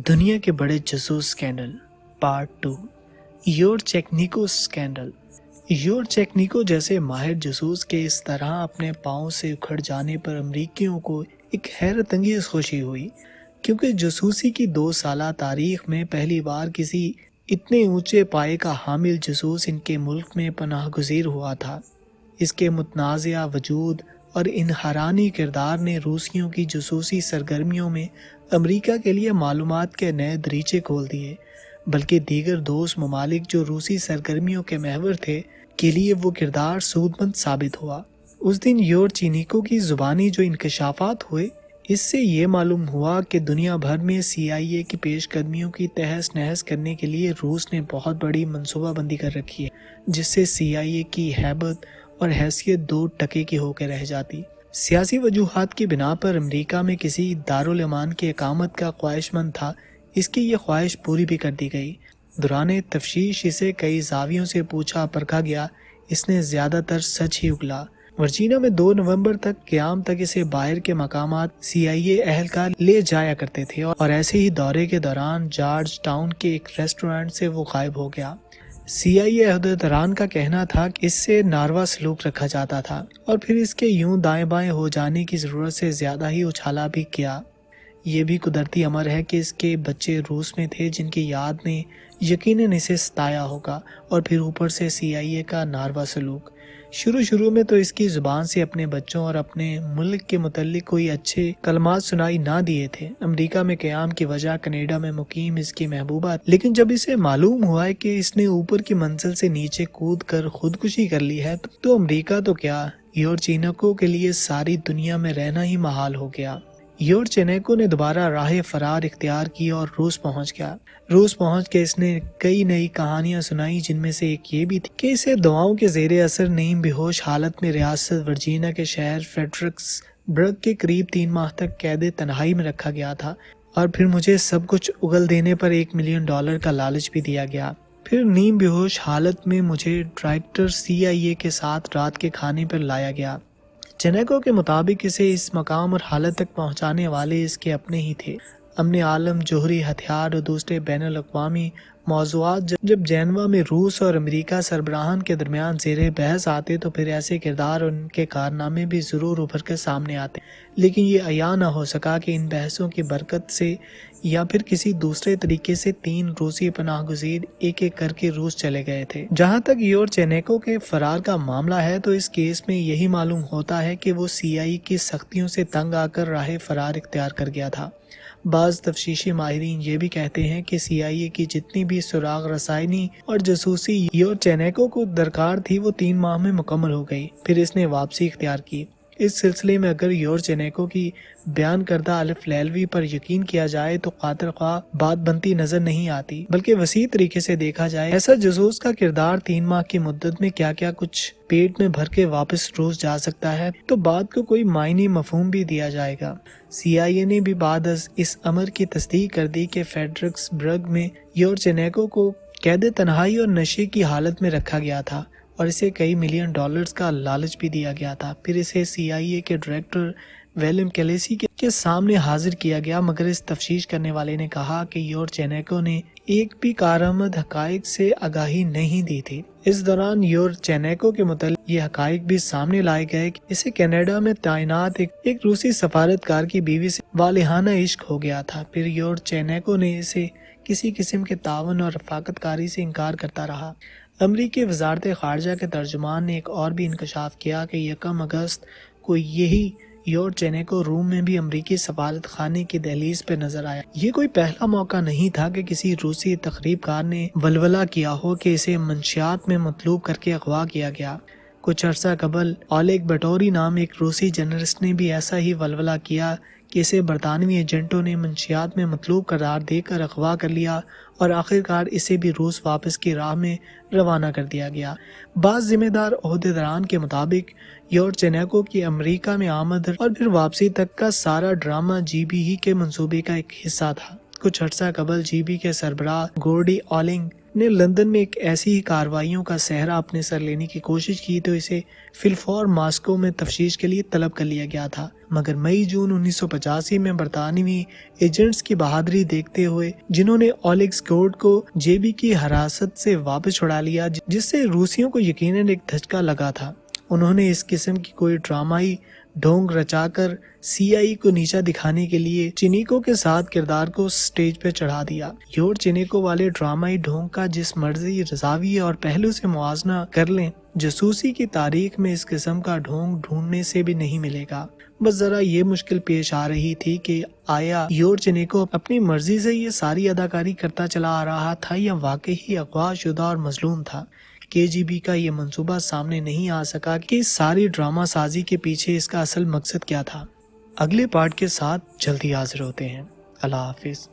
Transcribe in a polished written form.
दुनिया के बड़े जासूस स्कैंडल पार्ट 2 योरचेनिको स्कैंडल। योरचेनिको जैसे माहिर जासूस के इस तरह अपने पांव से उखड़ जाने पर अमरीकियों को एक हैरत अंगेज खुशी हुई, क्योंकि जासूसी की 2 साला तारीख में पहली बार किसी इतने ऊंचे पाए का हामिल जासूस इनके मुल्क में पनाह गुज़ीर हुआ था। इसके मुतनाज़िया वजूद और इनहरानी किरदार ने रूसियों की जासूसी सरगर्मियों में अमेरिका के लिए मालूमात के नए दरीचे खोल दिए, बल्कि दीगर दोस्त ममालिक जो रूसी सरगर्मियों के महवर थे के लिए वो किरदार सूदमंद साबित हुआ। उस दिन योरचेनिको की ज़ुबानी जो इंकशाफात हुए, इससे ये मालूम हुआ कि दुनिया भर में CIA की पेशकदमियों की तहस नहस करने के लिए रूस ने बहुत बड़ी मनसूबाबंदी कर रखी है, जिससे CIA की हैबत और हैसियत 2 टके की होकर रह जाती। सियासी वजूहात की बिना पर अमेरिका में किसी दारुल अमान की इकामत का ख्वाहिशमंद था, इसकी ये ख्वाहिश पूरी भी कर दी गई। दौरान तफ्तीश इसे कई जावियों से पूछा परखा गया, इसने ज़्यादातर सच ही उगला। वर्जीनिया में 2 नवंबर तक क़याम तक इसे बाहर के मकामात CIA अहलकार ले जाया करते थे, और ऐसे ही दौरे के दौरान जॉर्ज टाउन के एक रेस्टोरेंट से वो गायब हो गया। CIA अहदेदारान का कहना था कि इससे नारवा सलूक रखा जाता था और फिर इसके यूं दाएं बाएं हो जाने की ज़रूरत से ज़्यादा ही उछाला भी किया। ये भी कुदरती अमर है कि इसके बच्चे रूस में थे, जिनकी याद ने यकीनन इसे सताया होगा, और फिर ऊपर से CIA का नारवा सलूक। शुरू में तो इसकी ज़ुबान से अपने बच्चों और अपने मुल्क के मुतल्लिक कोई अच्छे कलमात सुनाई ना दिए थे। अमेरिका में क़याम की वजह कनाडा में मुकीम इसकी महबूबा, लेकिन जब इसे मालूम हुआ है कि इसने ऊपर की मंजिल से नीचे कूद कर खुदकुशी कर ली है, तो अमेरिका तो क्या, योरचेनिको के लिए सारी दुनिया में रहना ही महाल हो गया। योरचेनिको ने दोबारा राह फरार इख्तियार की और रूस पहुंच गया। रूस पहुंच के इसने कई नई कहानियां सुनाई, जिनमें से एक ये भी थी कि इसे दवाओं के ज़ेरे असर नीम बेहोश हालत में रियासत वर्जीनिया के शहर फ्रेडरिक्सबर्ग के करीब 3 माह तक कैद तन्हाई में रखा गया था, और फिर मुझे सब कुछ उगल देने पर $1 मिलियन का लालच भी दिया गया। फिर नीम बेहोश हालत में मुझे डायरेक्टर CIA के साथ रात के खाने पर लाया गया। चेनेको के मुताबिक इसे इस मकाम और हालत तक पहुंचाने वाले इसके अपने ही थे। अमन आलम, जोहरी हथियार और दूसरे बैनुल अक़वामी मौज़ूआत जब जेनेवा में रूस और अमेरिका सरबराहान के दरमियान ज़ेरे बहस आते, तो फिर ऐसे किरदार और उनके कारनामे भी ज़रूर उभर कर सामने आते। लेकिन ये अया न हो सका कि इन बहसों की बरकत से या फिर किसी दूसरे तरीके से 3 रूसी पनाह गुज़ीर एक एक करके रूस चले गए थे। जहाँ तक योरचेनिको के फरार का मामला है, तो इस केस में यही मालूम होता है कि वो CIA की सख्तियों से तंग आकर राह फरार इख्तियार कर गया था। बाज़ तफ्तीशी माहिरीन ये भी कहते हैं कि CIA की जितनी भी सुराग रसायनी और जासूसी योरचेनिको को दरकार थी, वो 3 माह में मुकम्मल हो गई। फिर इसने वापसी इख्तियार की। इस सिलसिले में अगर योरचेनिको की बयान करदा अलिफ लैलवी पर यकीन किया जाए, तो कातिल ख्वाह बात बनती नजर नहीं आती, बल्कि वसी तरीके से देखा जाए, ऐसा जासूस का किरदार 3 माह की मुद्दत में क्या क्या कुछ पेट में भर के वापस रूस जा सकता है, तो बात को कोई मायनी मफहूम भी दिया जाएगा। CIA ने भी बाद इस अमर की तस्दीक कर दी कि फ्रेडरिक्सबर्ग में योरचेनिको को कैद तन्हाई और नशे की हालत में रखा गया था, और इसे कई $1 मिलियन का लालच भी दिया गया था। फिर इसे CIA के डायरेक्टर विलियम कैलेसी के सामने हाजिर किया गया, मगर इस तफ्तीश करने वाले ने कहा कि योरचेनिको ने एक भी कारआमद हकाइक से आगाही नहीं दी थी। इस दौरान योरचेनिको के मुतालिक ये हकाइक भी सामने लाए गए कि इसे कनाडा में तैनात एक रूसी सफारतकार की बीवी से वालिहाना इश्क हो गया था। फिर योरचेनिको ने इसे किसी किस्म के तावन और रफाकतकारी से इनकार करता रहा। अमरीकी वजारत खारजा के तर्जुमान ने एक और भी इंकशाफ किया कि 1 अगस्त को यही योरचेनिको रूम में भी अमरीकी सफारत खाने की दहलीज पर नजर आया। ये कोई पहला मौका नहीं था कि किसी रूसी तखरीबकार ने वलवला किया हो कि इसे मंशियात में मतलूब करके अगवा किया गया। कुछ अर्सा कबल ओलेग बटोरी नाम एक रूसी जर्नलिस्ट ने भी ऐसा ही वलवला किया कि इसे बरतानवी एजेंटों ने मंशियात में मतलूब करार देकर अगवा कर लिया, और आखिरकार इसे भी रूस वापस की राह में रवाना कर दिया गया। बाज़ जिम्मेदार ओहदेदारान के मुताबिक योरचेनिको की अमेरिका में आमद और फिर वापसी तक का सारा ड्रामा GB के मंसूबे का एक हिस्सा था। कुछ अर्सा कबल GB के सरबराह गोर्डी ऑलिंग نے لندن میں ایک ایسی ہی کارروائیوں کا صحرا اپنے سر لینے کی کوشش کی تو اسے فلفور ماسکو میں تفتیش کے لیے طلب کر لیا گیا تھا، مگر مئی جون 1985 میں برطانوی ایجنٹس کی بہادری دیکھتے ہوئے جنہوں نے اولیگز گورڈ کو جے بی کی حراست سے واپس چھڑا لیا، جس سے روسیوں کو یقیناً ایک دھچکا لگا تھا، انہوں نے اس قسم کی کوئی ڈرامائی ڈھونگ رچا کر سی آئی کو نیچا دکھانے کے لیے چینیکو کے ساتھ کردار کو سٹیج پہ چڑھا دیا۔ یور چینیکو والے ڈرامائی ڈھونگ کا جس مرضی زاویے اور پہلو سے موازنہ کر لیں، جاسوسی کی تاریخ میں اس قسم کا ڈھونگ ڈھونڈنے سے بھی نہیں ملے گا۔ بس ذرا یہ مشکل پیش آ رہی تھی کہ آیا یور چینیکو اپنی مرضی سے یہ ساری اداکاری کرتا چلا آ رہا تھا یا واقعی اغوا شدہ اور مظلوم تھا۔ کے جی بی کا یہ منصوبہ سامنے نہیں آ سکا کہ اس ساری ڈرامہ سازی کے پیچھے اس کا اصل مقصد کیا تھا۔ اگلے پارٹ کے ساتھ جلدی حاضر ہوتے ہیں۔ اللہ حافظ۔